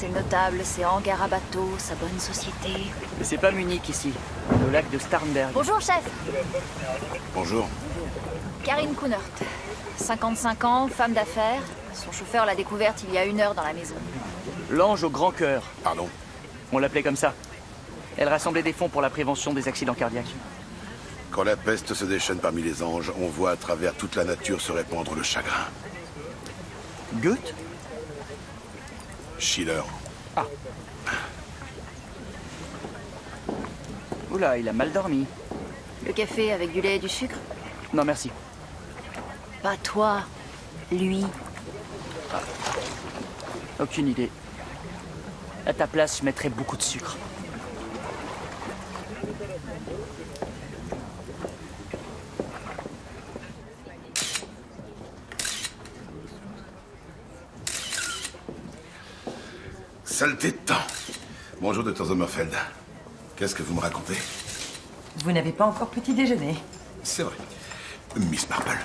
ses notables, ses hangars à bateaux, sa bonne société. Mais c'est pas Munich ici, au lac de Starnberg. Bonjour, chef. Bonjour. Karine Kunert, 55 ans, femme d'affaires. Son chauffeur l'a découverte il y a 1 heure dans la maison. L'ange au grand cœur. Pardon. On l'appelait comme ça. Elle rassemblait des fonds pour la prévention des accidents cardiaques. Quand la peste se déchaîne parmi les anges, on voit à travers toute la nature se répandre le chagrin. Goethe? Schiller. Ah. Oula, il a mal dormi. Le café avec du lait et du sucre? Non, merci. Pas toi, lui. Aucune idée. À ta place, je mettrais beaucoup de sucre. Saleté de temps. Bonjour, Dr. Sommerfeld. Qu'est-ce que vous me racontez? Vous n'avez pas encore petit déjeuner. C'est vrai. Miss Marple.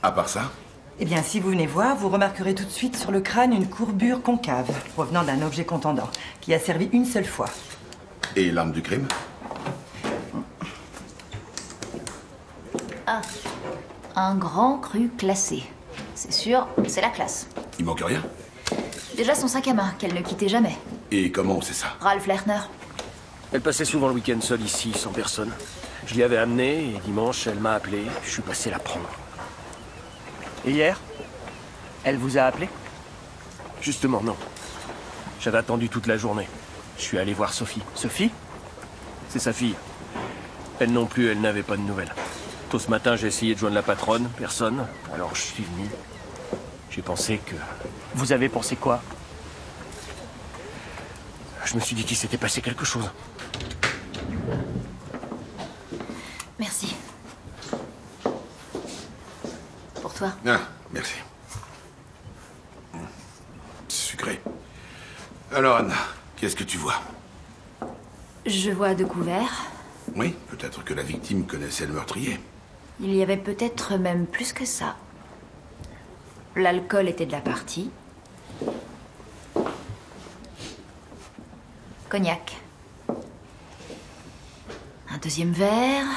À part ça? Eh bien, si vous venez voir, vous remarquerez tout de suite sur le crâne une courbure concave, provenant d'un objet contendant, qui a servi une seule fois. Et l'arme du crime? Ah, un grand cru classé. C'est sûr, c'est la classe. Il manque rien? Déjà son sac à main, qu'elle ne quittait jamais. Et comment on sait ça? Ralph Lerner. Elle passait souvent le week-end seule ici, sans personne. Je l'y avais amenée et dimanche, elle m'a appelé. Je suis passé la prendre. Et hier? Elle vous a appelé? Justement, non. J'avais attendu toute la journée. Je suis allé voir Sophie. Sophie? C'est sa fille. Elle non plus, elle n'avait pas de nouvelles. Tôt ce matin, j'ai essayé de joindre la patronne. Personne. Alors je suis venu. J'ai pensé que... Vous avez pensé quoi? Je me suis dit qu'il s'était passé quelque chose. Merci. Pour toi. Ah, merci. Sucré. Alors, Anna, qu'est-ce que tu vois? Je vois 2 couverts. Oui, peut-être que la victime connaissait le meurtrier. Il y avait peut-être même plus que ça. L'alcool était de la partie. Cognac. Un 2e verre.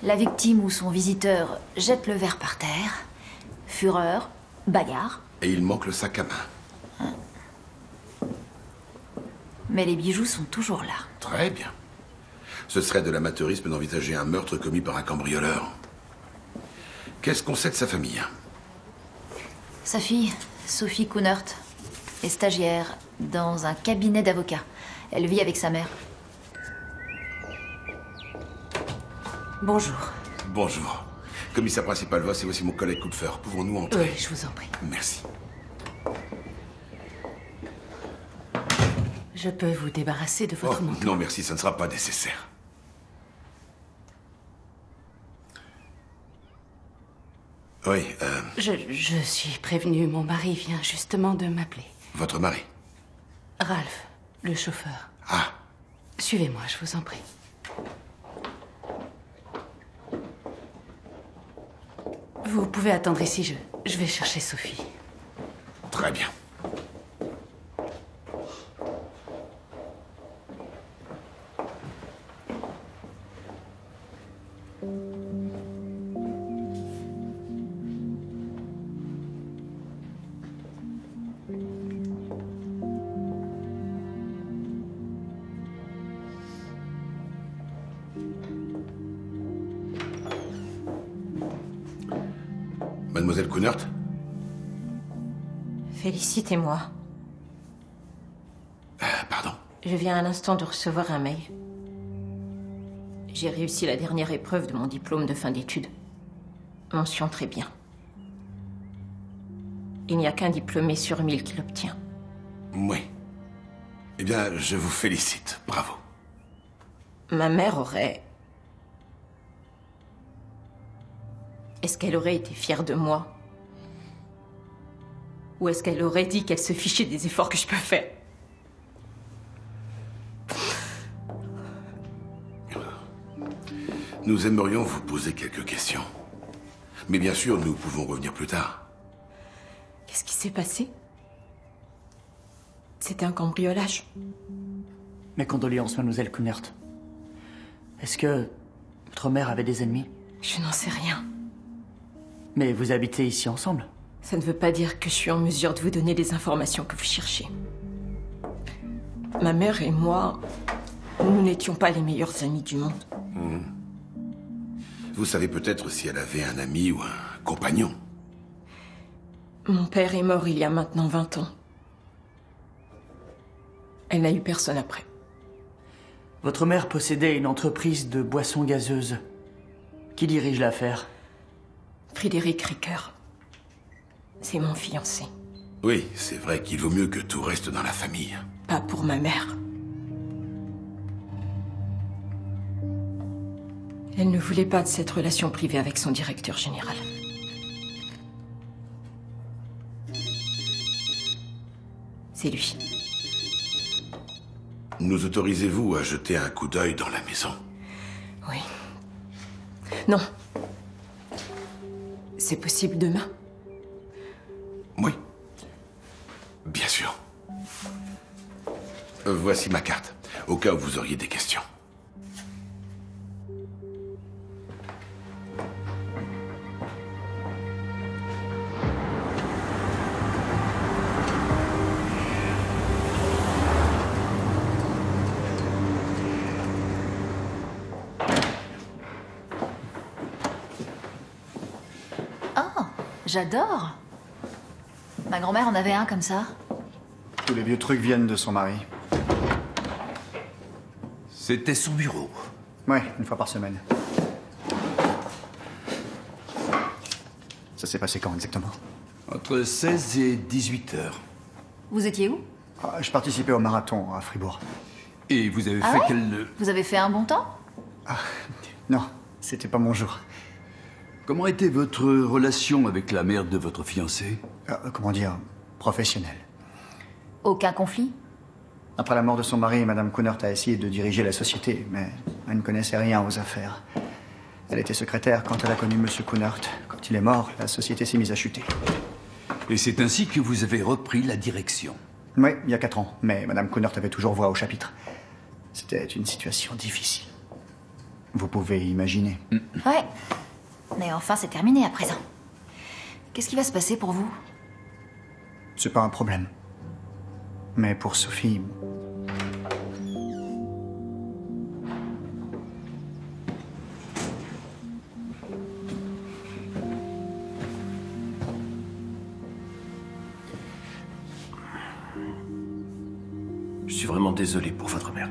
La victime ou son visiteur jette le verre par terre. Fureur, bagarre. Et il manque le sac à main. Mais les bijoux sont toujours là. Très bien. Ce serait de l'amateurisme d'envisager un meurtre commis par un cambrioleur. Qu'est-ce qu'on sait de sa famille? Sa fille, Sophie Kunert, est stagiaire dans un cabinet d'avocats. Elle vit avec sa mère. Bonjour. Bonjour. Commissaire principal Voss et voici mon collègue Kupfer. Pouvons-nous entrer? Oui, je vous en prie. Merci. Je peux vous débarrasser de votre manteau. Non, merci, ça ne sera pas nécessaire. Oui, Je suis prévenue, mon mari vient justement de m'appeler. votre mari? Ralph, le chauffeur. Ah, Suivez-moi, je vous en prie. Vous pouvez attendre ici, je vais chercher Sophie. très bien. Mademoiselle Kunert? Félicitez-moi. Pardon. Je viens à l'instant de recevoir un mail. J'ai réussi la dernière épreuve de mon diplôme de fin d'études. Mention très bien. Il n'y a qu'un diplômé sur 1000 qui l'obtient. Oui. Eh bien, je vous félicite. Bravo. Ma mère aurait... Est-ce qu'elle aurait été fière de moi? Ou est-ce qu'elle aurait dit qu'elle se fichait des efforts que je peux faire? Nous aimerions vous poser quelques questions. Mais bien sûr, nous pouvons revenir plus tard. Qu'est-ce qui s'est passé? C'était un cambriolage. Mes condoléances, mademoiselle Kunert. Est-ce que votre mère avait des ennemis? Je n'en sais rien. Mais vous habitez ici ensemble? Ça ne veut pas dire que je suis en mesure de vous donner les informations que vous cherchez. Ma mère et moi, nous n'étions pas les meilleurs amis du monde. Vous savez peut-être si elle avait un ami ou un compagnon. Mon père est mort il y a maintenant 20 ans. Elle n'a eu personne après. Votre mère possédait une entreprise de boissons gazeuses. Qui dirige l'affaire? Frédéric Ricker. C'est mon fiancé. Oui, c'est vrai qu'il vaut mieux que tout reste dans la famille. Pas pour ma mère. Elle ne voulait pas de cette relation privée avec son directeur général. C'est lui. Nous autorisez-vous à jeter un coup d'œil dans la maison? Oui. Non. C'est possible demain? Oui. Bien sûr. Voici ma carte, au cas où vous auriez des questions. J'adore. Ma grand-mère en avait un comme ça. Tous les vieux trucs viennent de son mari. C'était son bureau. Ouais, une fois par semaine. Ça s'est passé quand exactement? Entre 16 et 18 heures. Vous étiez où? Je participais au marathon à Fribourg. Et vous avez Ah fait ouais quel... Vous avez fait un bon temps? Non, c'était pas mon jour. Comment était votre relation avec la mère de votre fiancé? Comment dire? Professionnelle. Aucun conflit? Après la mort de son mari, Madame Kunert a essayé de diriger la société, mais elle ne connaissait rien aux affaires. Elle était secrétaire quand elle a connu Monsieur Kunert. Quand il est mort, la société s'est mise à chuter. Et c'est ainsi que vous avez repris la direction? Oui, il y a 4 ans, mais Madame Kunert avait toujours voix au chapitre. C'était une situation difficile. Vous pouvez imaginer. Ouais. Mais enfin, c'est terminé à présent. Qu'est-ce qui va se passer pour vous? C'est pas un problème. Mais pour Sophie... Je suis vraiment désolé pour votre mère.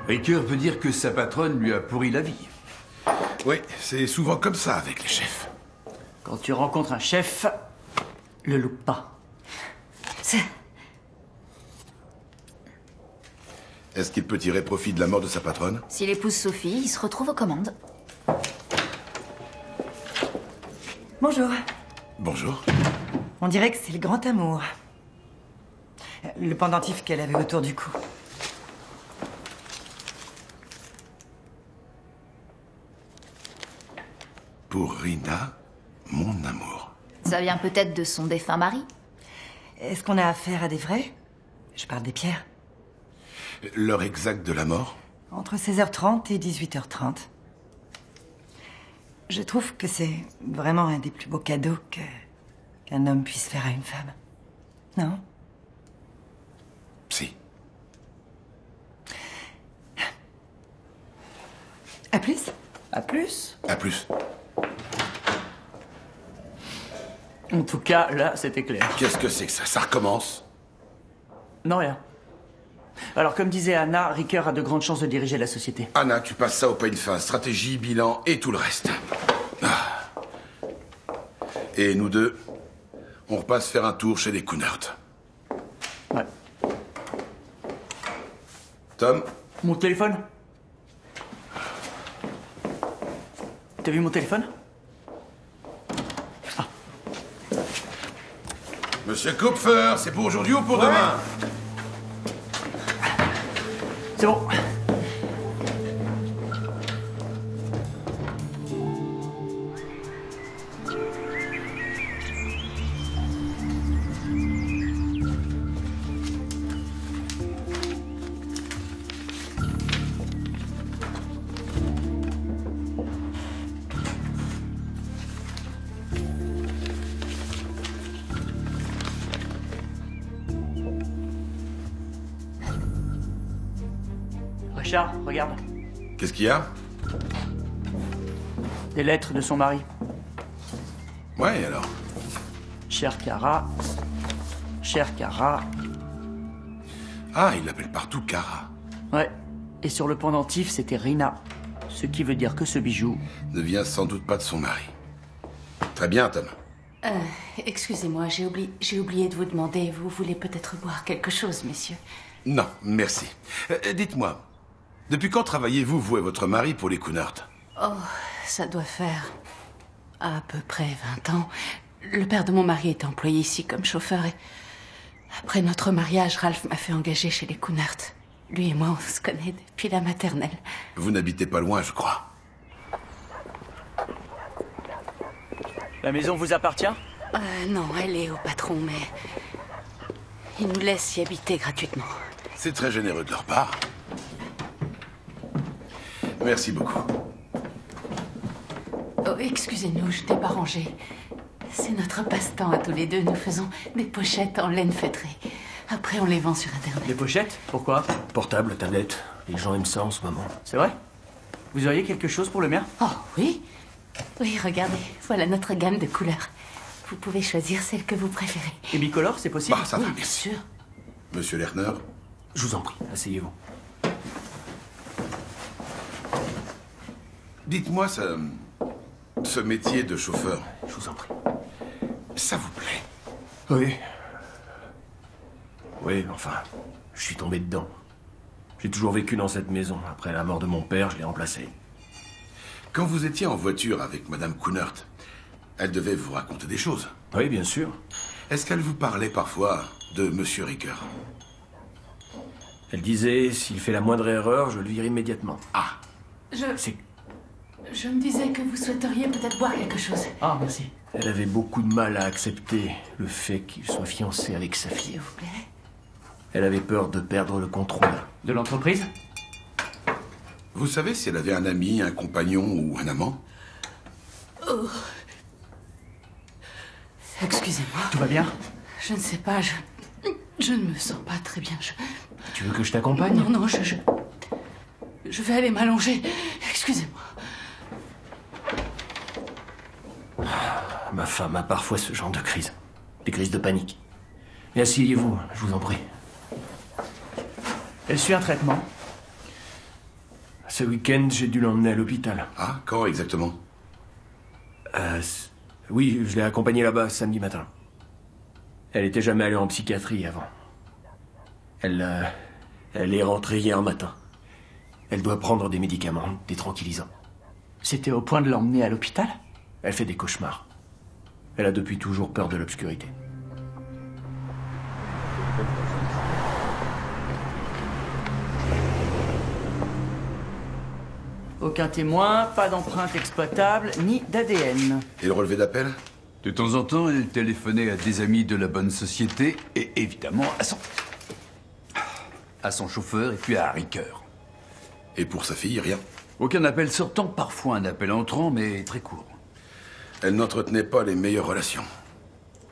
Riker peut dire que sa patronne lui a pourri la vie. Oui, c'est souvent comme ça avec les chefs. Quand tu rencontres un chef, le loupe pas. Est-ce qu'il peut tirer profit de la mort de sa patronne? S'il épouse Sophie, il se retrouve aux commandes. Bonjour. Bonjour. On dirait que c'est le grand amour. Le pendentif qu'elle avait autour du cou. Pour Rina, mon amour. Ça vient peut-être de son défunt mari? Est-ce qu'on a affaire à des vrais? Je parle des pierres. L'heure exacte de la mort? Entre 16h30 et 18h30. Je trouve que c'est vraiment un des plus beaux cadeaux qu'un homme puisse faire à une femme. Non? Si. À plus? À plus. À plus. En tout cas, là, c'était clair. Qu'est-ce que c'est que ça? Ça recommence? Non, rien. Alors, comme disait Anna, Riker a de grandes chances de diriger la société. Anna, tu passes ça au peigne fin. Stratégie, bilan et tout le reste. Ah. Et nous deux, on repasse faire un tour chez les Kunert. Ouais. Tom? Mon téléphone? T'as vu mon téléphone? Monsieur Kupfer, c'est pour aujourd'hui ou pour demain? C'est bon. Richard, regarde. Qu'est-ce qu'il y a? Des lettres de son mari. Ouais, alors. Cher Kara. Cher Kara. Ah, il l'appelle partout Kara. Ouais. Et sur le pendentif, c'était Rina. Ce qui veut dire que ce bijou... Ne vient sans doute pas de son mari. Très bien, Tom. Excusez-moi, j'ai oublié de vous demander. Vous voulez peut-être boire quelque chose, messieurs? Non, merci. Dites-moi, depuis quand travaillez-vous, vous et votre mari, pour les Kunert? Oh, ça doit faire à peu près 20 ans. Le père de mon mari était employé ici comme chauffeur et... Après notre mariage, Ralph m'a fait engager chez les Kunert. Lui et moi, on se connaît depuis la maternelle. Vous n'habitez pas loin, je crois. La maison vous appartient? Non, elle est au patron, mais... il nous laisse y habiter gratuitement. C'est très généreux de leur part. Merci beaucoup. Oh, excusez-nous, je t'ai pas rangé. C'est notre passe-temps à tous les deux. Nous faisons des pochettes en laine feutrée. Après, on les vend sur Internet. Des pochettes? Pourquoi? Portable, tablette. Les gens aiment ça en ce moment. C'est vrai? Vous auriez quelque chose pour le mien? Oh, oui. Oui, regardez. Voilà notre gamme de couleurs. Vous pouvez choisir celle que vous préférez. Et bicolore, c'est possible? Bah, ça va, Oui, bien merci. sûr. Monsieur Lerner? Je vous en prie, asseyez-vous. Dites-moi, ce métier de chauffeur, Je vous en prie. ça vous plaît? Oui. Oui, enfin, je suis tombé dedans. J'ai toujours vécu dans cette maison. Après la mort de mon père, je l'ai remplacée. Quand vous étiez en voiture avec Madame Kunert, elle devait vous raconter des choses. Oui, bien sûr. Est-ce qu'elle vous parlait parfois de Monsieur Riker? Elle disait, s'il fait la moindre erreur, je le vire immédiatement. Ah, Je me disais que vous souhaiteriez peut-être boire quelque chose. Ah, merci. Elle avait beaucoup de mal à accepter le fait qu'il soit fiancé avec sa fille. S'il vous plaît. Elle avait peur de perdre le contrôle. De l'entreprise? vous savez si elle avait un ami, un compagnon ou un amant? Excusez-moi. Tout va bien? Je ne sais pas, je ne me sens pas très bien. Tu veux que je t'accompagne? Non, je vais aller m'allonger. Excusez-moi. Ma femme a parfois ce genre de crise. Des crises de panique. Mais asseyez-vous, je vous en prie. Elle suit un traitement. Ce week-end, j'ai dû l'emmener à l'hôpital. Ah, quand exactement? Oui, je l'ai accompagnée là-bas samedi matin. Elle était jamais allée en psychiatrie avant. Elle est rentrée hier matin. Elle doit prendre des médicaments, des tranquillisants. C'était au point de l'emmener à l'hôpital? Elle fait des cauchemars. Elle a depuis toujours peur de l'obscurité. Aucun témoin, pas d'empreinte exploitable, ni d'ADN. Et le relevé d'appel? De temps en temps, elle téléphonait à des amis de la bonne société et évidemment à son chauffeur et puis à Ricoeur. Et pour sa fille, rien? Aucun appel sortant, parfois un appel entrant, mais très court. Elle n'entretenait pas les meilleures relations.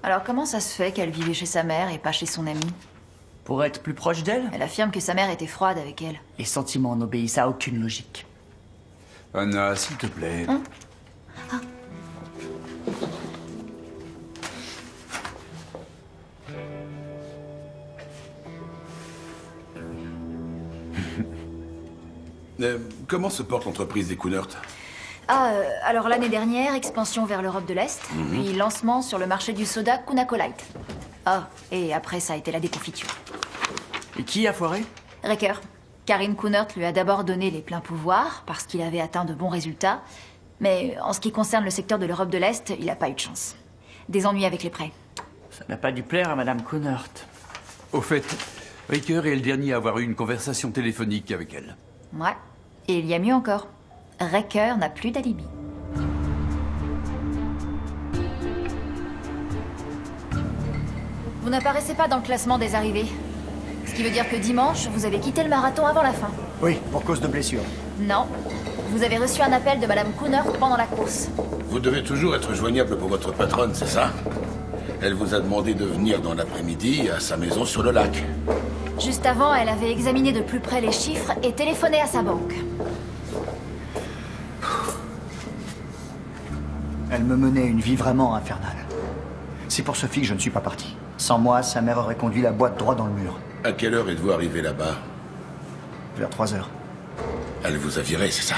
Alors comment ça se fait qu'elle vivait chez sa mère et pas chez son amie? Pour être plus proche d'elle? Elle affirme que sa mère était froide avec elle. Les sentiments n'obéissent à aucune logique. Anna, s'il te plaît. Hein? Ah. Comment se porte l'entreprise des Kunert? Alors l'année dernière, expansion vers l'Europe de l'Est, puis lancement sur le marché du soda Kunakolite. Ah, et après ça a été la déconfiture. Et qui a foiré? Recker. Karine Kunert lui a d'abord donné les pleins pouvoirs, parce qu'il avait atteint de bons résultats. Mais en ce qui concerne le secteur de l'Europe de l'Est, il n'a pas eu de chance. Des ennuis avec les prêts. Ça n'a pas dû plaire à Madame Kunert. Au fait, Ricoeur est le dernier à avoir eu une conversation téléphonique avec elle. Ouais. Et il y a mieux encore. Recker n'a plus d'alibi. Vous n'apparaissez pas dans le classement des arrivées. Ce qui veut dire que dimanche, vous avez quitté le marathon avant la fin. Oui, pour cause de blessure. Non. Vous avez reçu un appel de Madame Kunert pendant la course. Vous devez toujours être joignable pour votre patronne, c'est ça? Elle vous a demandé de venir dans l'après-midi à sa maison sur le lac. Juste avant, elle avait examiné de plus près les chiffres et téléphoné à sa banque. Elle me menait une vie vraiment infernale. C'est pour Sophie que je ne suis pas parti. Sans moi, sa mère aurait conduit la boîte droit dans le mur. À quelle heure êtes-vous arrivé là-bas? Vers 3 heures. Elle vous a viré, c'est ça?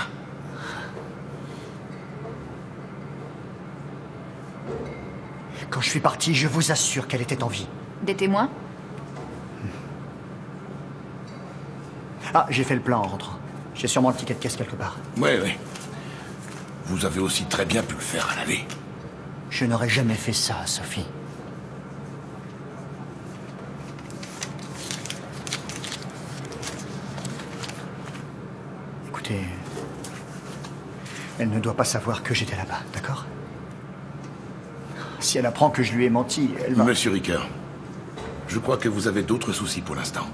Quand je suis parti, je vous assure qu'elle était en vie. Des témoins? Ah, j'ai fait le plein en rentrant. J'ai sûrement le ticket de caisse quelque part. Oui, oui. Vous avez aussi très bien pu le faire à l'aller. Je n'aurais jamais fait ça, Sophie. Écoutez, elle ne doit pas savoir que j'étais là-bas, d'accord? Si elle apprend que je lui ai menti, elle va... Monsieur Ricoeur, je crois que vous avez d'autres soucis pour l'instant.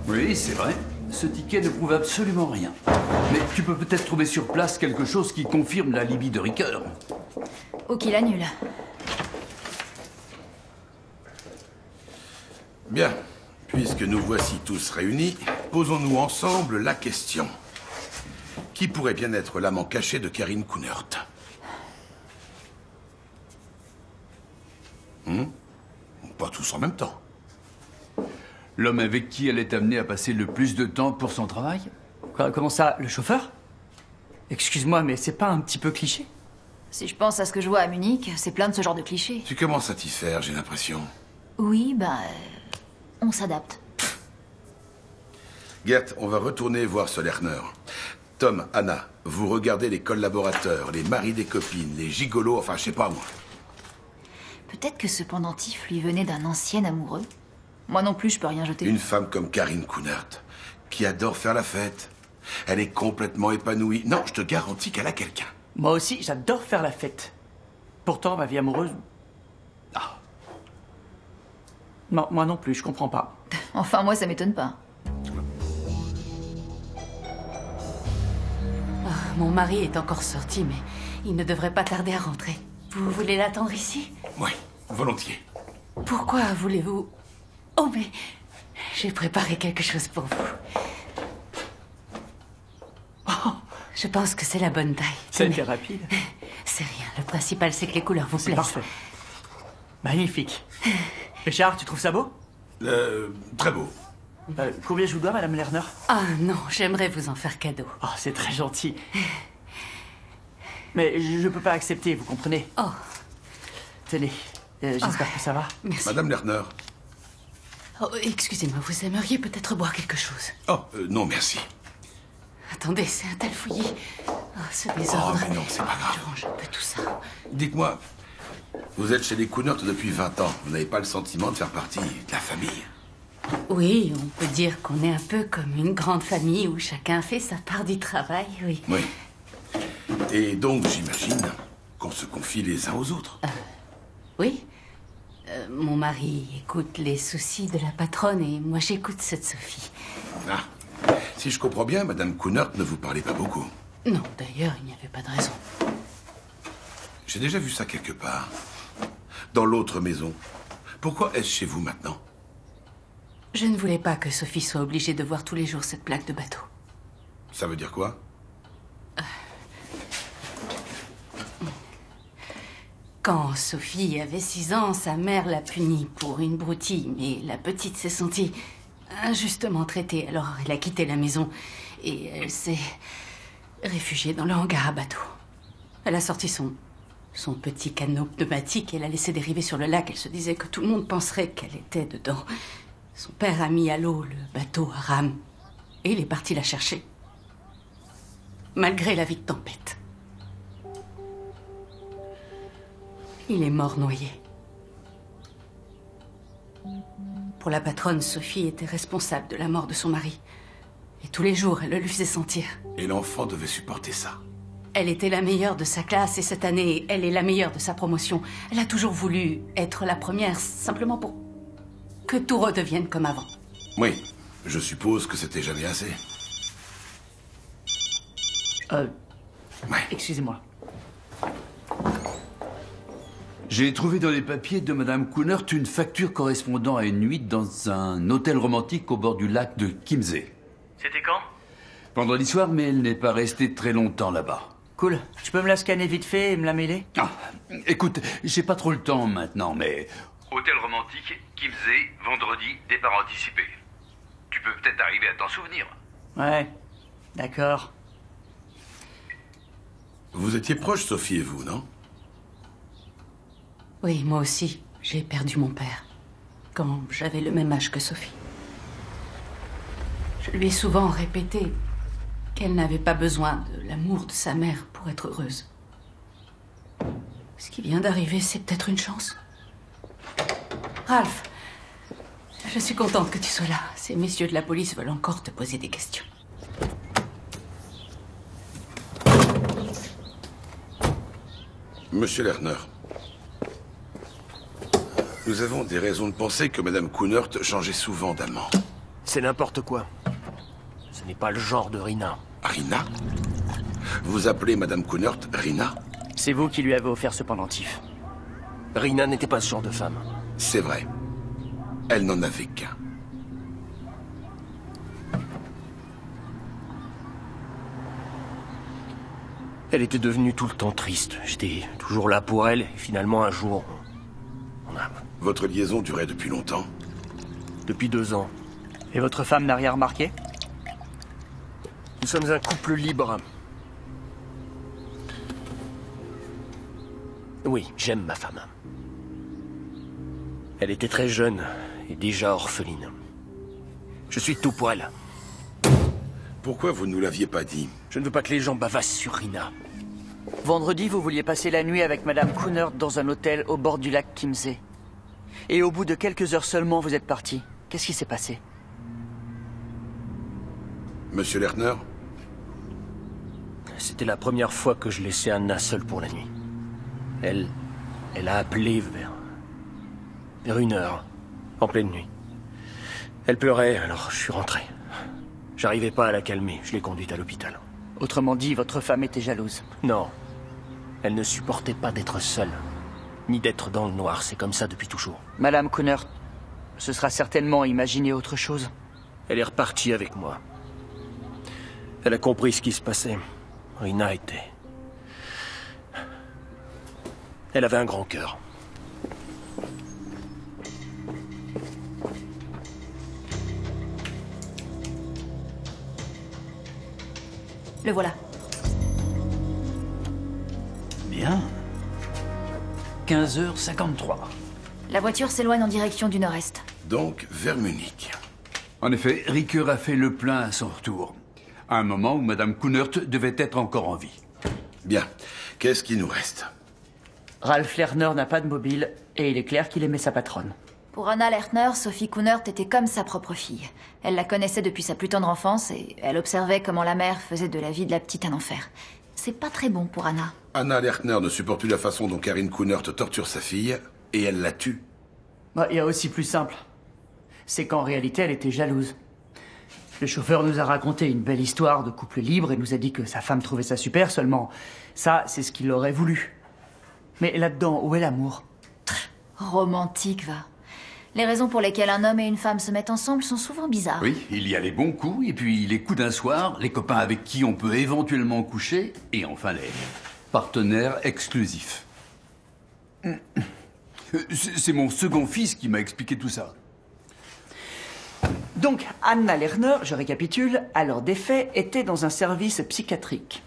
Oui, c'est vrai. Ce ticket ne prouve absolument rien. Mais tu peux peut-être trouver sur place quelque chose qui confirme l'alibi de Ricoeur. Ou qu'il annule. Bien. Puisque nous voici tous réunis, posons-nous ensemble la question. Qui pourrait bien être l'amant caché de Karine Kunert? Pas tous en même temps. L'homme avec qui elle est amenée à passer le plus de temps pour son travail? Comment ça, le chauffeur? Excuse-moi, mais c'est pas un petit peu cliché? Si je pense à ce que je vois à Munich, c'est plein de ce genre de clichés. Tu commences à t'y faire, j'ai l'impression. Oui, on s'adapte. Gert, on va retourner voir ce Lerner. Tom, Anna, vous regardez les collaborateurs, les maris des copines, les gigolos, enfin, je sais pas moi. Peut-être que ce pendentif lui venait d'un ancien amoureux. Moi non plus, je peux rien jeter. Une femme comme Karine Kunert, qui adore faire la fête. Elle est complètement épanouie. Non, je te garantis qu'elle a quelqu'un. Moi aussi, j'adore faire la fête. Pourtant, ma vie amoureuse... Ah. Non, moi non plus, je comprends pas. Enfin, moi, ça m'étonne pas. Oh, mon mari est encore sorti, mais il ne devrait pas tarder à rentrer. Vous voulez l'attendre ici? Oui, volontiers. Pourquoi voulez-vous... Oh, mais j'ai préparé quelque chose pour vous. Oh, je pense que c'est la bonne taille. Ça a été rapide. C'est rien. Le principal, c'est que les couleurs vous plaisent. C'est parfait. Magnifique. Richard, tu trouves ça beau? Très beau. Combien je vous dois, Madame Lerner? Ah non, j'aimerais vous en faire cadeau. Oh, c'est très gentil. Mais je peux pas accepter, vous comprenez? Oh. Tenez, j'espère que ça va. Merci. Madame Lerner. Oh, excusez-moi, vous aimeriez peut-être boire quelque chose? Oh, non, merci. Attendez, c'est un tel fouillis. Oh, ce désordre. Oh, mais non, c'est pas grave. Je range un peu tout ça. Dites-moi, vous êtes chez les Kunert depuis 20 ans. Vous n'avez pas le sentiment de faire partie de la famille? Oui, on peut dire qu'on est un peu comme une grande famille où chacun fait sa part du travail, oui. Oui. Et donc, j'imagine qu'on se confie les uns aux autres. Oui. Mon mari écoute les soucis de la patronne et moi j'écoute ceux de Sophie. Ah. Si je comprends bien, Madame Kunert ne vous parlait pas beaucoup. Non, d'ailleurs, il n'y avait pas de raison. J'ai déjà vu ça quelque part. Dans l'autre maison. Pourquoi est-ce chez vous maintenant? Je ne voulais pas que Sophie soit obligée de voir tous les jours cette plaque de bateau. Ça veut dire quoi? Quand Sophie avait 6 ans, sa mère l'a punie pour une broutille, mais la petite s'est sentie injustement traitée, alors elle a quitté la maison et elle s'est réfugiée dans le hangar à bateau. Elle a sorti son petit canot pneumatique et l'a laissé dériver sur le lac. Elle se disait que tout le monde penserait qu'elle était dedans. Son père a mis à l'eau le bateau à rame et il est parti la chercher, malgré l'avis de tempête. Il est mort noyé. Pour la patronne, Sophie était responsable de la mort de son mari. Et tous les jours, elle le lui faisait sentir. Et l'enfant devait supporter ça. Elle était la meilleure de sa classe et cette année, elle est la meilleure de sa promotion. Elle a toujours voulu être la première, simplement pour que tout redevienne comme avant. Oui, je suppose que c'était jamais assez. Ouais. Excusez-moi. J'ai trouvé dans les papiers de Madame Kunert une facture correspondant à une nuit dans un hôtel romantique au bord du lac de Chiemsee. C'était quand? Vendredi soir, mais elle n'est pas restée très longtemps là-bas. Cool. Tu peux me la scanner vite fait et me la mailer? Ah, écoute, j'ai pas trop le temps maintenant, mais... Hôtel romantique, Chiemsee, vendredi, départ anticipé. Tu peux peut-être arriver à t'en souvenir. Ouais, d'accord. Vous étiez proches, Sophie et vous, non? Oui, moi aussi, j'ai perdu mon père quand j'avais le même âge que Sophie. Je lui ai souvent répété qu'elle n'avait pas besoin de l'amour de sa mère pour être heureuse. Ce qui vient d'arriver, c'est peut-être une chance. Ralph, je suis contente que tu sois là. Ces messieurs de la police veulent encore te poser des questions. Monsieur Lerner, nous avons des raisons de penser que Madame Kunert changeait souvent d'amant. C'est n'importe quoi. Ce n'est pas le genre de Rina. Rina? Vous appelez Madame Kunert Rina? C'est vous qui lui avez offert ce pendentif. Rina n'était pas ce genre de femme. C'est vrai. Elle n'en avait qu'un. Elle était devenue tout le temps triste. J'étais toujours là pour elle, et finalement un jour... on a... Votre liaison durait depuis longtemps? Depuis 2 ans. Et votre femme n'a rien remarqué? Nous sommes un couple libre. Oui, j'aime ma femme. Elle était très jeune et déjà orpheline. Je suis tout pour elle. Pourquoi vous ne nous l'aviez pas dit? Je ne veux pas que les gens bavassent sur Rina. Vendredi, vous vouliez passer la nuit avec Madame Kunert dans un hôtel au bord du lac Chiemsee. Et au bout de quelques heures seulement, vous êtes parti. Qu'est-ce qui s'est passé? Monsieur Lerner? C'était la première fois que je laissais Anna seule pour la nuit. Elle a appelé vers 1h, en pleine nuit. Elle pleurait, alors je suis rentré. J'arrivais pas à la calmer, je l'ai conduite à l'hôpital. Autrement dit, votre femme était jalouse. Non. Elle ne supportait pas d'être seule. Ni d'être dans le noir, c'est comme ça depuis toujours. Madame Kunert se sera certainement imaginé autre chose. Elle est repartie avec moi. Elle a compris ce qui se passait. Rina était... Elle avait un grand cœur. Le voilà. Bien. 15h53. La voiture s'éloigne en direction du nord-est. Donc, vers Munich. En effet, Ricoeur a fait le plein à son retour. À un moment où Madame Kunert devait être encore en vie. Bien. Qu'est-ce qui nous reste? Ralph Lerner n'a pas de mobile, et il est clair qu'il aimait sa patronne. Pour Anna Lerner, Sophie Kunert était comme sa propre fille. Elle la connaissait depuis sa plus tendre enfance et elle observait comment la mère faisait de la vie de la petite un enfer. C'est pas très bon pour Anna. Anna Lerner ne supporte plus la façon dont Karine Kunert torture sa fille, et elle la tue. Il y a aussi plus simple. C'est qu'en réalité, elle était jalouse. Le chauffeur nous a raconté une belle histoire de couple libre et nous a dit que sa femme trouvait ça super, seulement ça, c'est ce qu'il aurait voulu. Mais là-dedans, où est l'amour? Romantique, va. Les raisons pour lesquelles un homme et une femme se mettent ensemble sont souvent bizarres. Oui, il y a les bons coups, et puis les coups d'un soir, les copains avec qui on peut éventuellement coucher, et enfin les partenaires exclusifs. C'est mon second fils qui m'a expliqué tout ça. Donc, Anna Lerner, je récapitule, à l'heure des faits, était dans un service psychiatrique.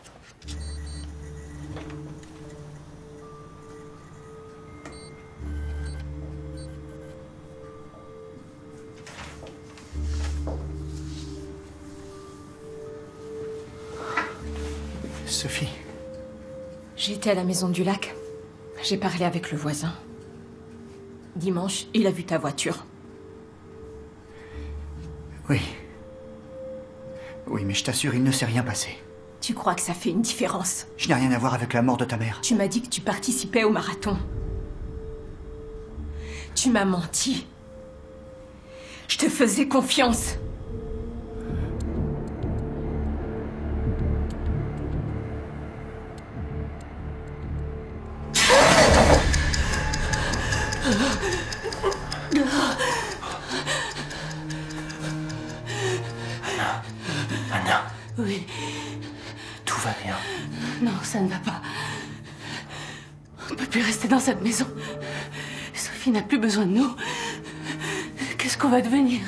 Sophie. J'étais à la maison du lac. J'ai parlé avec le voisin. Dimanche, il a vu ta voiture. Oui. Oui, mais je t'assure, il ne s'est rien passé. Tu crois que ça fait une différence? Je n'ai rien à voir avec la mort de ta mère. Tu m'as dit que tu participais au marathon. Tu m'as menti. Je te faisais confiance. Anna, Oui. tout va bien. Non, ça ne va pas. On ne peut plus rester dans cette maison. Sophie n'a plus besoin de nous. Qu'est-ce qu'on va devenir?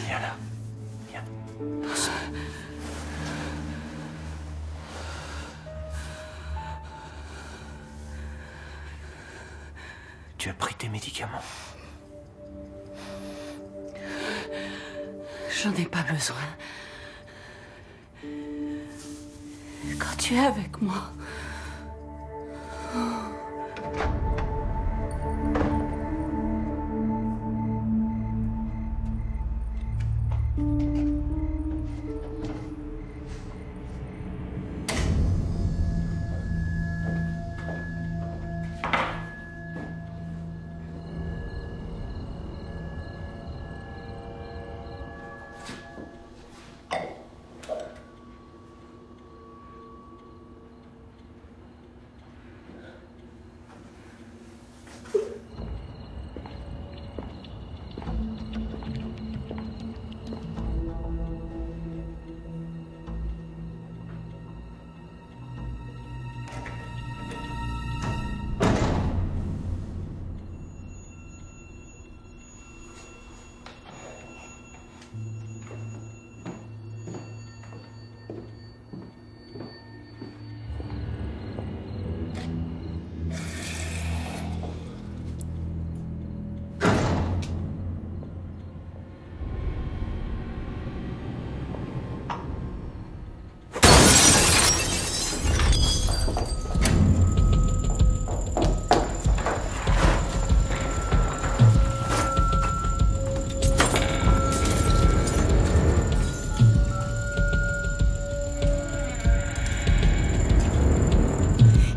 Viens là. Viens. Tu as pris tes médicaments. J'en ai pas besoin. Quand tu es avec moi...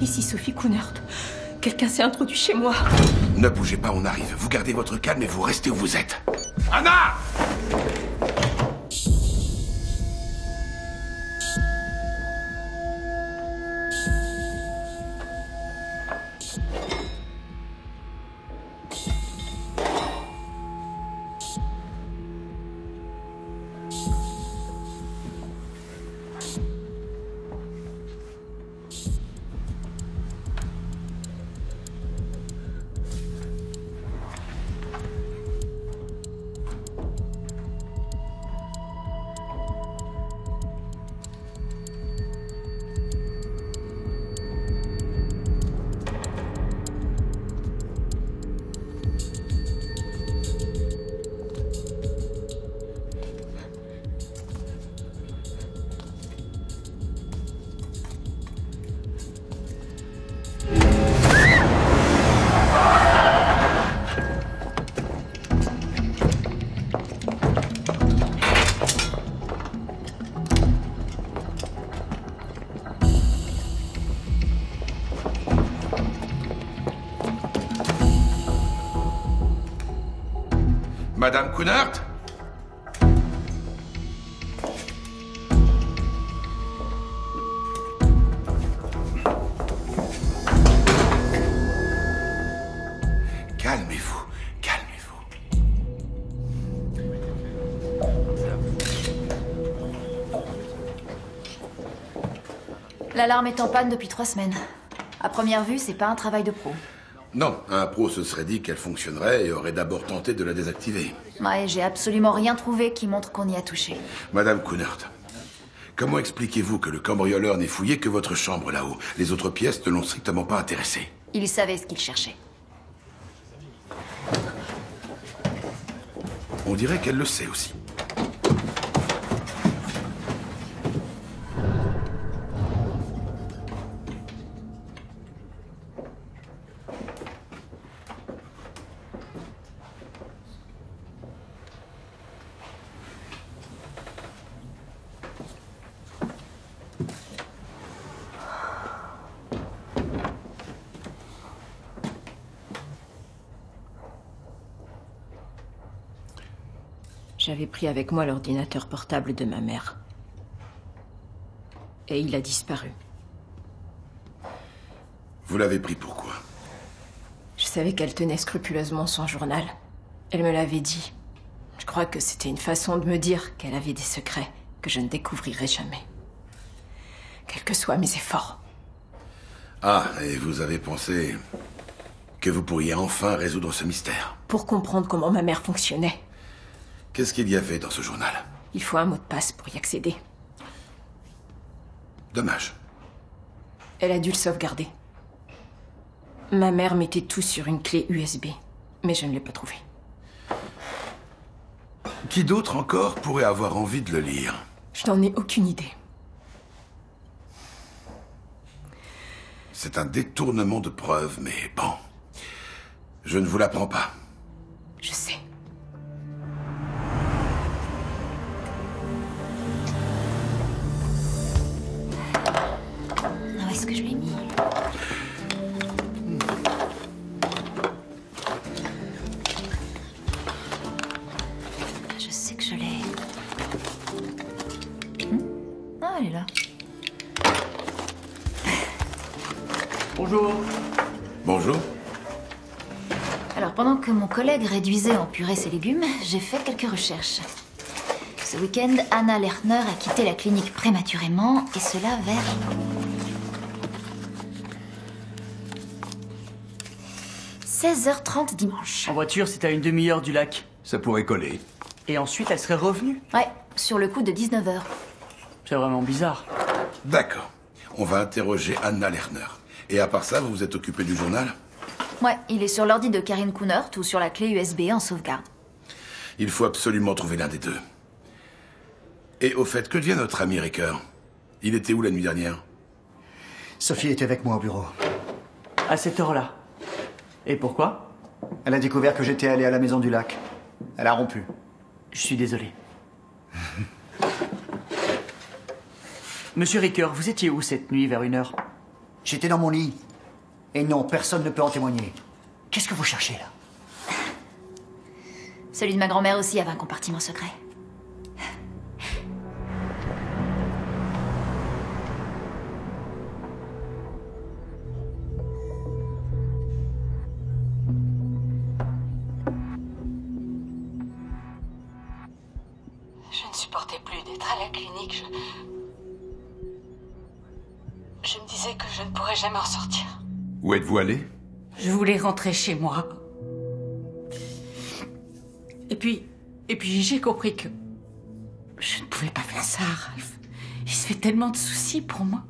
Ici Sophie Kunert. Quelqu'un s'est introduit chez moi. Ne bougez pas, on arrive. Vous gardez votre calme et vous restez où vous êtes. Anna! Madame Kunert? Calmez-vous, calmez-vous. L'alarme est en panne depuis 3 semaines. À première vue, c'est pas un travail de pro. Non, un pro se serait dit qu'elle fonctionnerait et aurait d'abord tenté de la désactiver. Ouais, j'ai absolument rien trouvé qui montre qu'on y a touché. Madame Kunert, comment expliquez-vous que le cambrioleur n'ait fouillé que votre chambre là-haut? Les autres pièces ne l'ont strictement pas intéressé. Il savait ce qu'il cherchait. On dirait qu'elle le sait aussi. J'avais pris avec moi l'ordinateur portable de ma mère. Et il a disparu. Vous l'avez pris pourquoi? Je savais qu'elle tenait scrupuleusement son journal. Elle me l'avait dit. Je crois que c'était une façon de me dire qu'elle avait des secrets que je ne découvrirai jamais. Quels que soient mes efforts. Ah, et vous avez pensé que vous pourriez enfin résoudre ce mystère? Pour comprendre comment ma mère fonctionnait, Qu'est-ce qu'il y avait dans ce journal? il faut un mot de passe pour y accéder. Dommage. Elle a dû le sauvegarder. Ma mère mettait tout sur une clé USB, mais je ne l'ai pas trouvé. Qui d'autre encore pourrait avoir envie de le lire? Je n'en ai aucune idée. C'est un détournement de preuves, mais bon. Je ne vous l'apprends pas. Je sais. Où est-ce que je l'ai mis? Je sais que je l'ai. Ah, elle est là. Bonjour. Bonjour. Alors, pendant que mon collègue réduisait en purée ses légumes, j'ai fait quelques recherches. Ce week-end, Anna Lerner a quitté la clinique prématurément, et cela vers... 16h30 dimanche. En voiture, c'est à une demi-heure du lac. Ça pourrait coller. Et ensuite, elle serait revenue. Ouais, sur le coup de 19h. C'est vraiment bizarre. D'accord. On va interroger Anna Lerner. Et à part ça, vous vous êtes occupé du journal? Ouais, il est sur l'ordi de Karine Kunert ou sur la clé USB en sauvegarde. Il faut absolument trouver l'un des deux. Et au fait, que devient notre ami Ricker? Il était où la nuit dernière? Sophie était avec moi au bureau. À cette heure-là. Et pourquoi? Elle a découvert que j'étais allé à la maison du lac. Elle a rompu. Je suis désolé. Monsieur Ricker, vous étiez où cette nuit vers 1h? J'étais dans mon lit. Et non, personne ne peut en témoigner. Qu'est-ce que vous cherchez là? Celui de ma grand-mère aussi avait un compartiment secret. Je ne supportais plus d'être à la clinique. Je me disais que je ne pourrais jamais en sortir. Où êtes-vous allé? Je voulais rentrer chez moi. Et puis j'ai compris que je ne pouvais pas faire ça, Ralph. Il se fait tellement de soucis pour moi.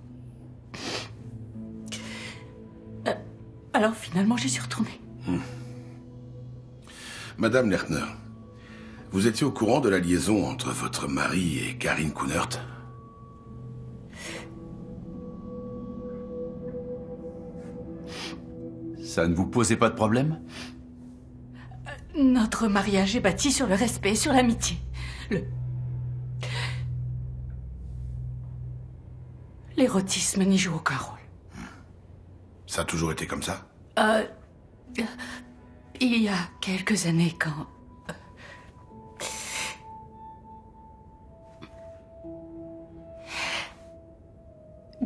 Alors finalement, j'y suis retournée. Madame Lerner, vous étiez au courant de la liaison entre votre mari et Karine Kunert? Ça ne vous posait pas de problème? Notre mariage est bâti sur le respect, sur l'amitié. L'érotisme n'y joue aucun rôle. Ça a toujours été comme ça? Il y a quelques années,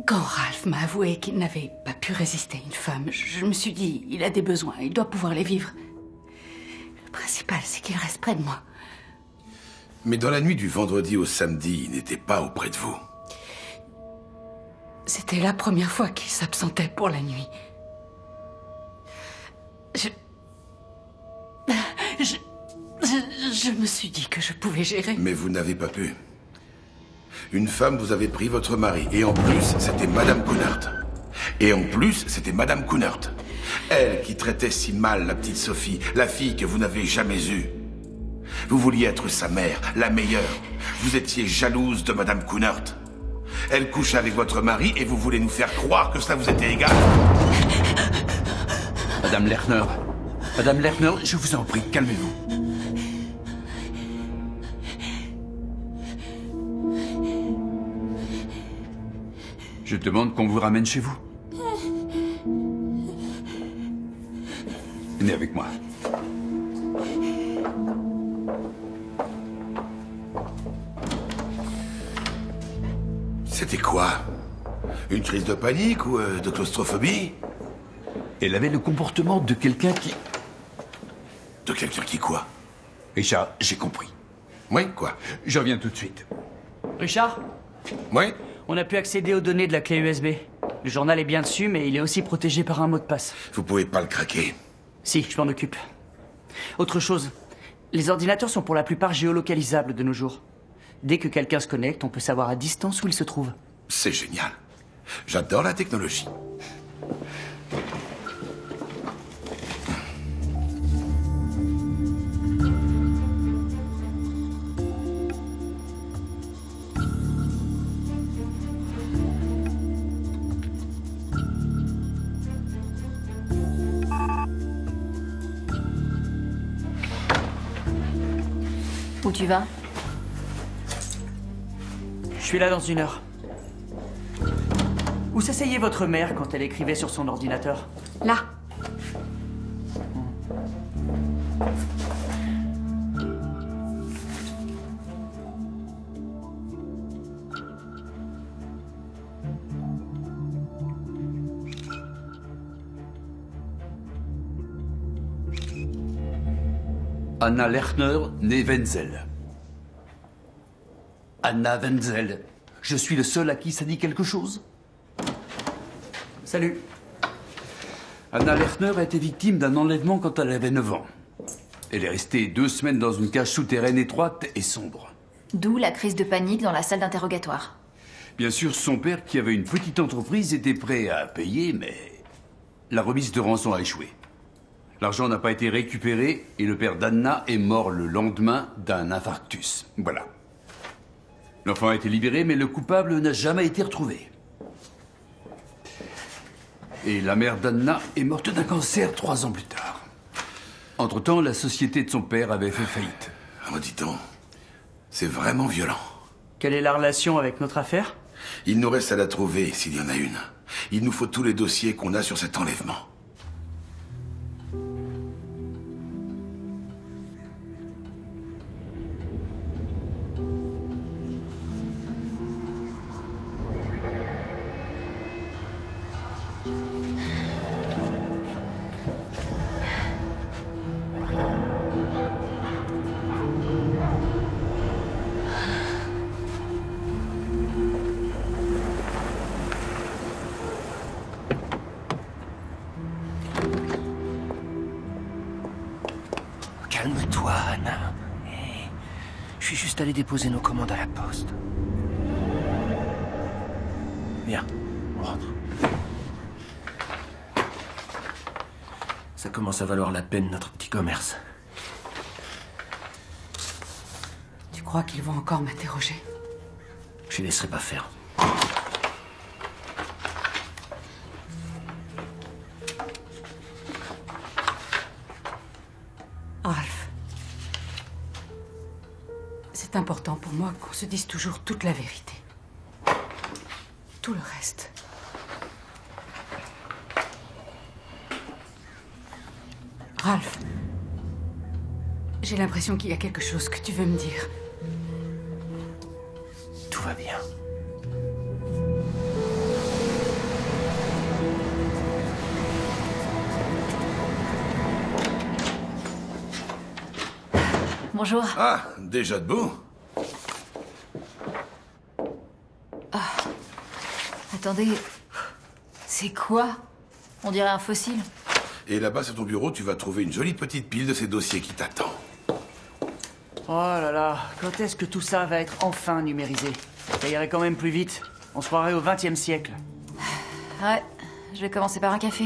Quand Ralph m'a avoué qu'il n'avait pas pu résister à une femme, je me suis dit, il a des besoins, il doit pouvoir les vivre. Le principal, c'est qu'il reste près de moi. Mais dans la nuit du vendredi au samedi, il n'était pas auprès de vous. C'était la première fois qu'il s'absentait pour la nuit. Je me suis dit que je pouvais gérer. Mais vous n'avez pas pu. Une femme vous avait pris votre mari, et en plus, c'était Madame Coonert. Et en plus, c'était Madame Coonert. Elle qui traitait si mal la petite Sophie, la fille que vous n'avez jamais eue. Vous vouliez être sa mère, la meilleure. Vous étiez jalouse de Madame Coonert. Elle couche avec votre mari et vous voulez nous faire croire que cela vous était égal. Madame Lerner, je vous en prie, calmez-vous. Je demande qu'on vous ramène chez vous. Venez avec moi. C'était quoi? Une crise de panique ou de claustrophobie? Elle avait le comportement de quelqu'un qui... De quelqu'un qui quoi? Richard, j'ai compris. Oui, quoi? Je reviens tout de suite. Richard? Oui? On a pu accéder aux données de la clé USB. Le journal est bien dessus, mais il est aussi protégé par un mot de passe. Vous pouvez pas le craquer. Si, je m'en occupe. Autre chose, les ordinateurs sont pour la plupart géolocalisables de nos jours. Dès que quelqu'un se connecte, on peut savoir à distance où il se trouve. C'est génial. J'adore la technologie. Où tu vas? Je suis là dans 1 heure. Où s'asseyait votre mère quand elle écrivait sur son ordinateur? Là. Anna Lerner, née Wenzel. Anna Wenzel. Je suis le seul à qui ça dit quelque chose? Salut. Anna Lerner a été victime d'un enlèvement quand elle avait 9 ans. Elle est restée 2 semaines dans une cage souterraine étroite et sombre. D'où la crise de panique dans la salle d'interrogatoire. Bien sûr, son père, qui avait une petite entreprise, était prêt à payer, mais la remise de rançon a échoué. L'argent n'a pas été récupéré et le père d'Anna est mort le lendemain d'un infarctus. Voilà. L'enfant a été libéré, mais le coupable n'a jamais été retrouvé. Et la mère d'Anna est morte d'un cancer 3 ans plus tard. Entre-temps, la société de son père avait fait faillite. Oh, dis donc, c'est vraiment violent. Quelle est la relation avec notre affaire? Il nous reste à la trouver, s'il y en a une. Il nous faut tous les dossiers qu'on a sur cet enlèvement. Calme-toi, Anna. Hey, je suis juste allé déposer nos commandes à la poste. Viens, on rentre. Ça commence à valoir la peine, notre petit commerce. Tu crois qu'ils vont encore m'interroger? Je les laisserai pas faire. Ralph, c'est important pour moi qu'on se dise toujours toute la vérité. Tout le reste. Ralph, j'ai l'impression qu'il y a quelque chose que tu veux me dire. Tout va bien. Bonjour. Ah, déjà debout? Attendez. C'est quoi? On dirait un fossile. Et là-bas, sur ton bureau, tu vas trouver une jolie petite pile de ces dossiers qui t'attend. Oh là là, quand est-ce que tout ça va être enfin numérisé? Ça irait quand même plus vite. On se croirait au XXe siècle. Ouais, je vais commencer par un café.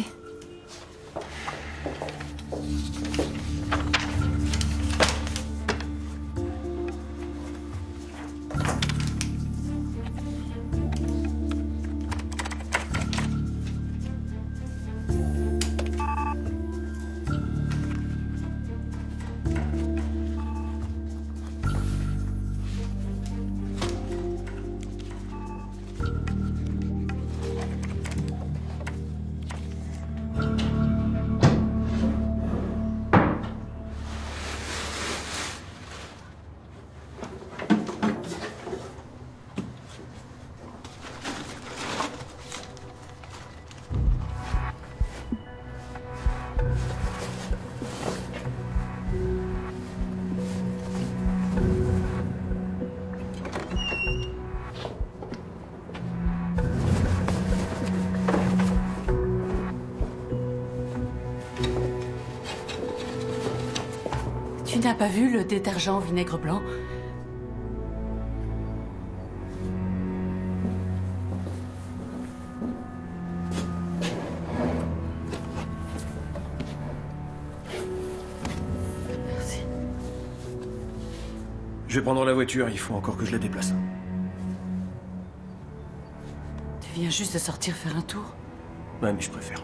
Tu n'as pas vu le détergent au vinaigre blanc? Merci. Je vais prendre la voiture, il faut encore que je la déplace. Tu viens juste de sortir faire un tour? Ouais, mais je préfère.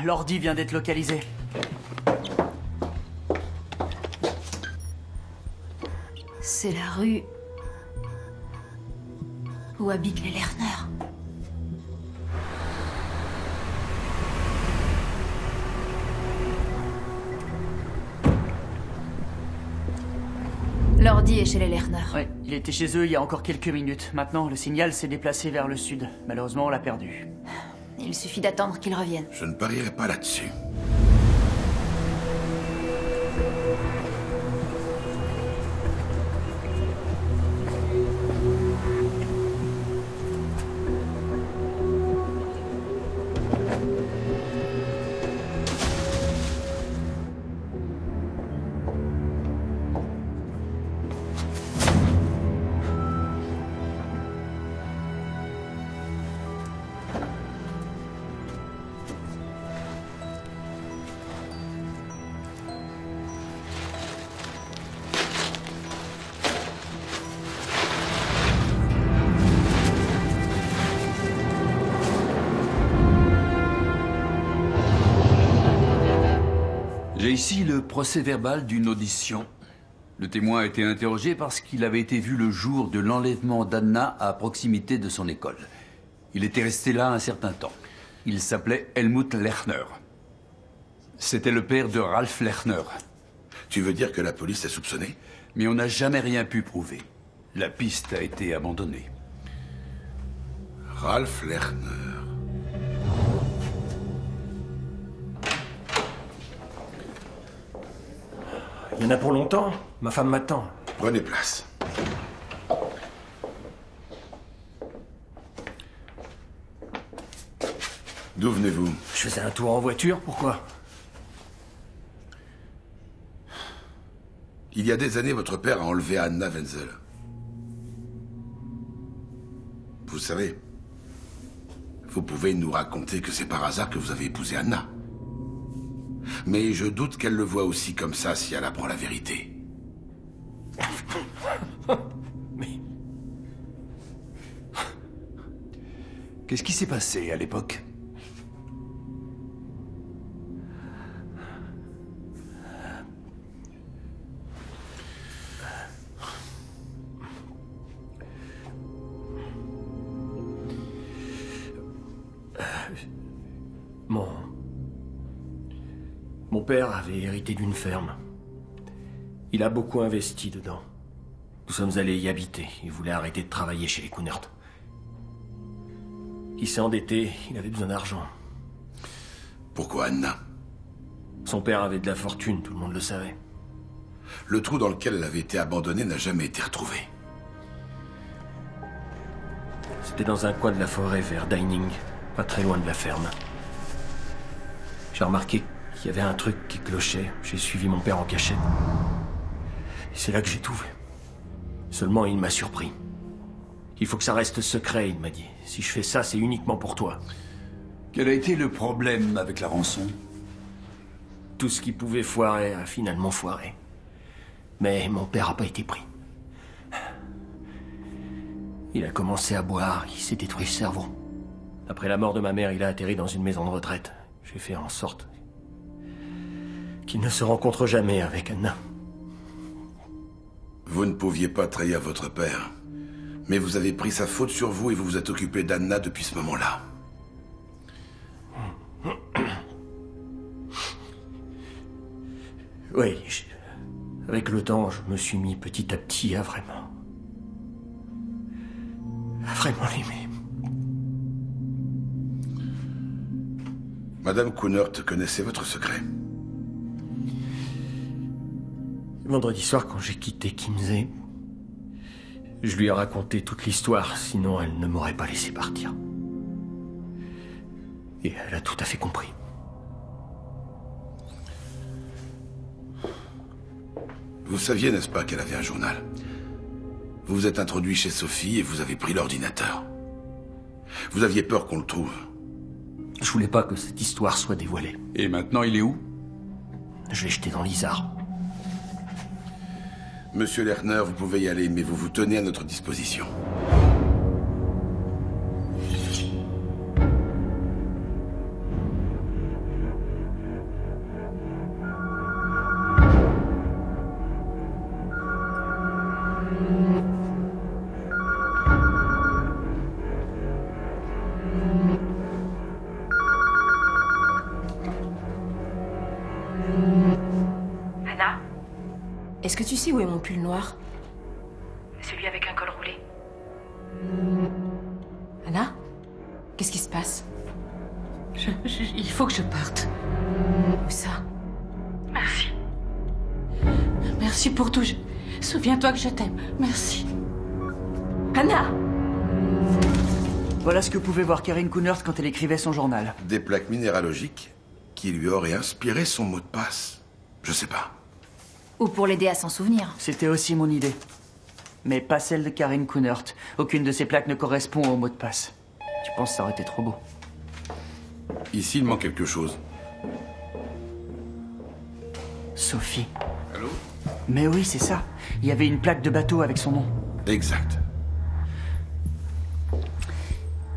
L'ordi vient d'être localisé. C'est la rue où habitent les Lerner. L'ordi est chez les Lerner. Ouais, il était chez eux il y a encore quelques minutes. Maintenant, le signal s'est déplacé vers le sud. Malheureusement, on l'a perdu. Il suffit d'attendre qu'ils reviennent. Je ne parierai pas là-dessus. J'ai ici le procès-verbal d'une audition. Le témoin a été interrogé parce qu'il avait été vu le jour de l'enlèvement d'Anna à proximité de son école. Il était resté là un certain temps. Il s'appelait Helmut Lerner. C'était le père de Ralph Lerner. Tu veux dire que la police a soupçonné? Mais on n'a jamais rien pu prouver. La piste a été abandonnée. Ralph Lerner. Il y en a pour longtemps. Ma femme m'attend. Prenez place. D'où venez-vous? Je faisais un tour en voiture, pourquoi? Il y a des années, votre père a enlevé Anna Wenzel. Vous savez, vous pouvez nous raconter que c'est par hasard que vous avez épousé Anna. Mais je doute qu'elle le voie aussi comme ça si elle apprend la vérité. Mais... Qu'est-ce qui s'est passé à l'époque? Mon père avait hérité d'une ferme. Il a beaucoup investi dedans. Nous sommes allés y habiter. Il voulait arrêter de travailler chez les Kunert. Il s'est endetté, il avait besoin d'argent. Pourquoi Anna? Son père avait de la fortune, tout le monde le savait. Le trou dans lequel elle avait été abandonnée n'a jamais été retrouvé. C'était dans un coin de la forêt vers Dining, pas très loin de la ferme. J'ai remarqué qu'il y avait un truc qui clochait. J'ai suivi mon père en cachette. Et c'est là que j'ai tout vu. Seulement, il m'a surpris. Il faut que ça reste secret, il m'a dit. Si je fais ça, c'est uniquement pour toi. Quel a été le problème avec la rançon? Tout ce qui pouvait foirer a finalement foiré. Mais mon père n'a pas été pris. Il a commencé à boire, il s'est détruit le cerveau. Après la mort de ma mère, il a atterri dans une maison de retraite. J'ai fait en sorte qu'il ne se rencontre jamais avec Anna. Vous ne pouviez pas trahir votre père. Mais vous avez pris sa faute sur vous et vous vous êtes occupé d'Anna depuis ce moment-là. Oui, avec le temps, je me suis mis petit à petit à vraiment l'aimer. Madame Kunert connaissait votre secret. Vendredi soir, quand j'ai quitté Kimsey, je lui ai raconté toute l'histoire, sinon elle ne m'aurait pas laissé partir. Et elle a tout à fait compris. Vous saviez, n'est-ce pas, qu'elle avait un journal? Vous vous êtes introduit chez Sophie et vous avez pris l'ordinateur. Vous aviez peur qu'on le trouve. Je voulais pas que cette histoire soit dévoilée. Et maintenant, il est où? Je l'ai jeté dans l'Isard. Monsieur Lerner, vous pouvez y aller, mais vous vous tenez à notre disposition. Est-ce que tu sais où est mon pull noir? Celui avec un col roulé. Anna? Qu'est-ce qui se passe? Il faut que je parte. Où ça? Merci. Merci pour tout. Souviens-toi que je t'aime. Merci. Anna! Voilà ce que pouvait voir Karine Kunert quand elle écrivait son journal. Des plaques minéralogiques qui lui auraient inspiré son mot de passe. Je sais pas. Ou pour l'aider à s'en souvenir. C'était aussi mon idée. Mais pas celle de Karine Kunert. Aucune de ces plaques ne correspond au mot de passe. Tu penses que ça aurait été trop beau? Ici, il manque quelque chose. Sophie. Allô? Mais oui, c'est ça. Il y avait une plaque de bateau avec son nom. Exact.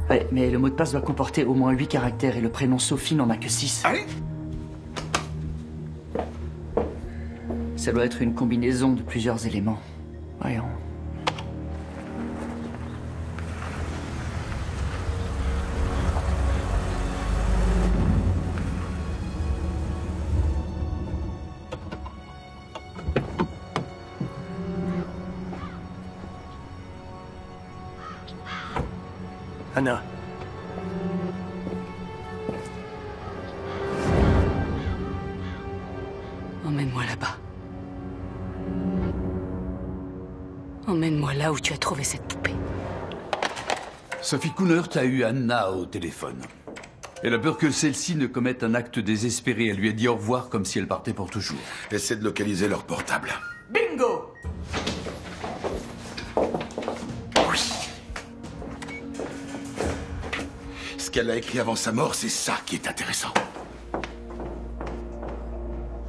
Ouais, mais le mot de passe doit comporter au moins 8 caractères et le prénom Sophie n'en a que 6. Allez! Ça doit être une combinaison de plusieurs éléments. Voyons. Anna. Emmène-moi là-bas. Emmène-moi là où tu as trouvé cette poupée. Sophie Kunert a eu Anna au téléphone. Elle a peur que celle-ci ne commette un acte désespéré. Elle lui a dit au revoir comme si elle partait pour toujours. Essaie de localiser leur portable. Bingo! Ce qu'elle a écrit avant sa mort, c'est ça qui est intéressant.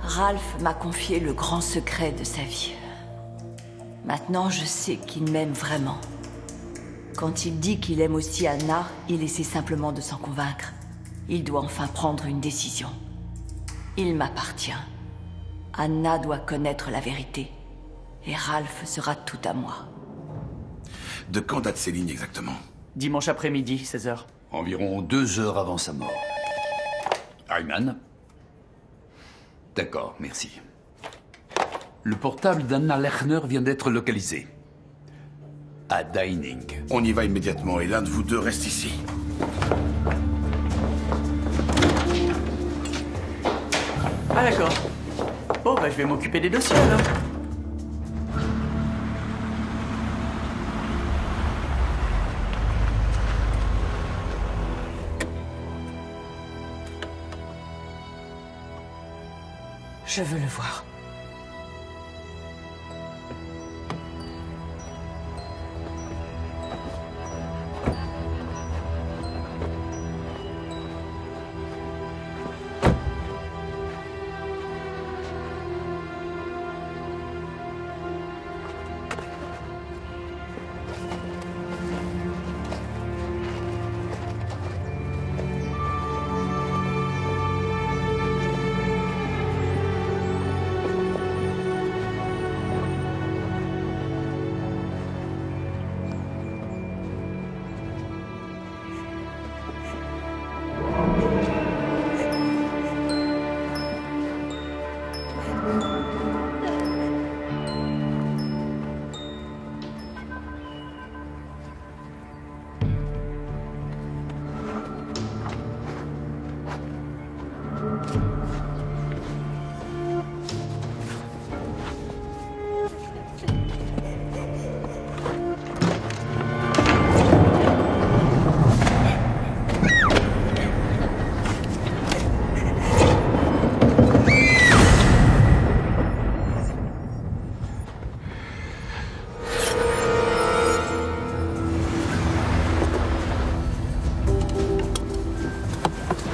Ralph m'a confié le grand secret de sa vie. Maintenant, je sais qu'il m'aime vraiment. Quand il dit qu'il aime aussi Anna, il essaie simplement de s'en convaincre. Il doit enfin prendre une décision. Il m'appartient. Anna doit connaître la vérité. Et Ralph sera tout à moi. De quand datent ces lignes exactement? Dimanche après-midi, 16h. Environ 2 heures avant sa mort. Ayman? D'accord, merci. Le portable d'Anna Lechner vient d'être localisé. À Dining. On y va immédiatement et l'un de vous deux reste ici. Ah d'accord. Bon, bah je vais m'occuper des dossiers alors. Je veux le voir.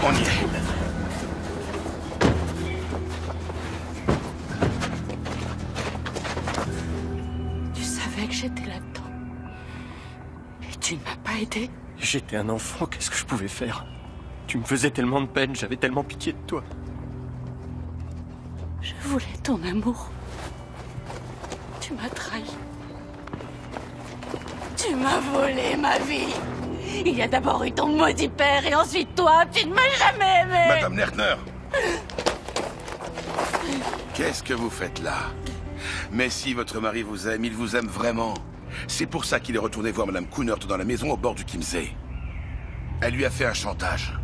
On y est. Tu savais que j'étais là-dedans. Et tu ne m'as pas aidé. J'étais un enfant, qu'est-ce que je pouvais faire? Tu me faisais tellement de peine, j'avais tellement pitié de toi. Je voulais ton amour. Tu m'as trahi. Tu m'as volé ma vie. Il y a d'abord eu ton maudit père et ensuite toi. Tu ne m'as jamais aimé. Madame Lechner. Qu'est-ce que vous faites là? Mais si votre mari vous aime, il vous aime vraiment. C'est pour ça qu'il est retourné voir Madame Kunert dans la maison au bord du Chiemsee. Elle lui a fait un chantage.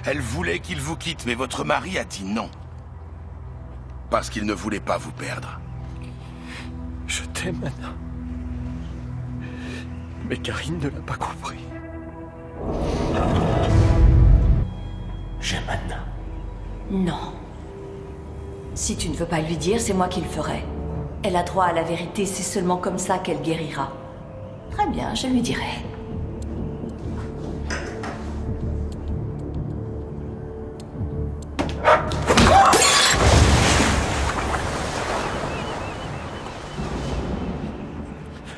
Elle voulait qu'il vous quitte, mais votre mari a dit non. Parce qu'il ne voulait pas vous perdre. Je t'aime, Anna. Mais Karine ne l'a pas compris. J'aime Anna. Non. Si tu ne veux pas lui dire, c'est moi qui le ferai. Elle a droit à la vérité, c'est seulement comme ça qu'elle guérira. Très bien, je lui dirai.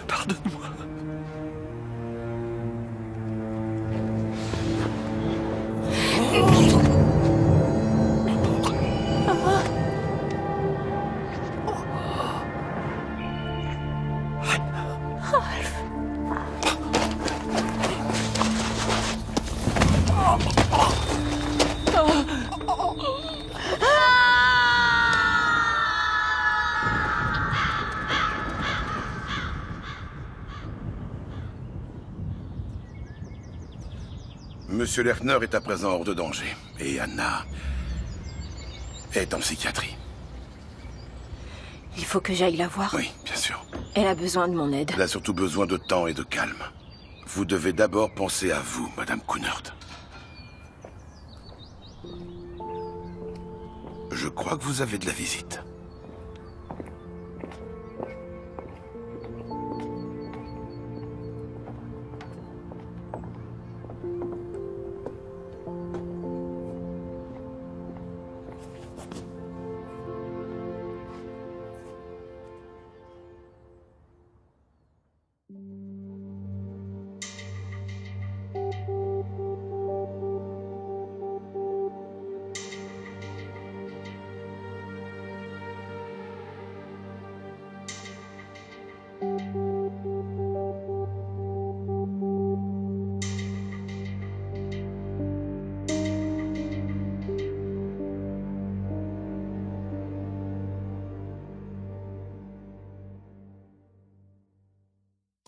Pardonne-moi. Monsieur Lechner est à présent hors de danger. Et Anna est en psychiatrie. Il faut que j'aille la voir. Oui, bien sûr. Elle a besoin de mon aide. Elle a surtout besoin de temps et de calme. Vous devez d'abord penser à vous, Madame Kunert. Je crois que vous avez de la visite.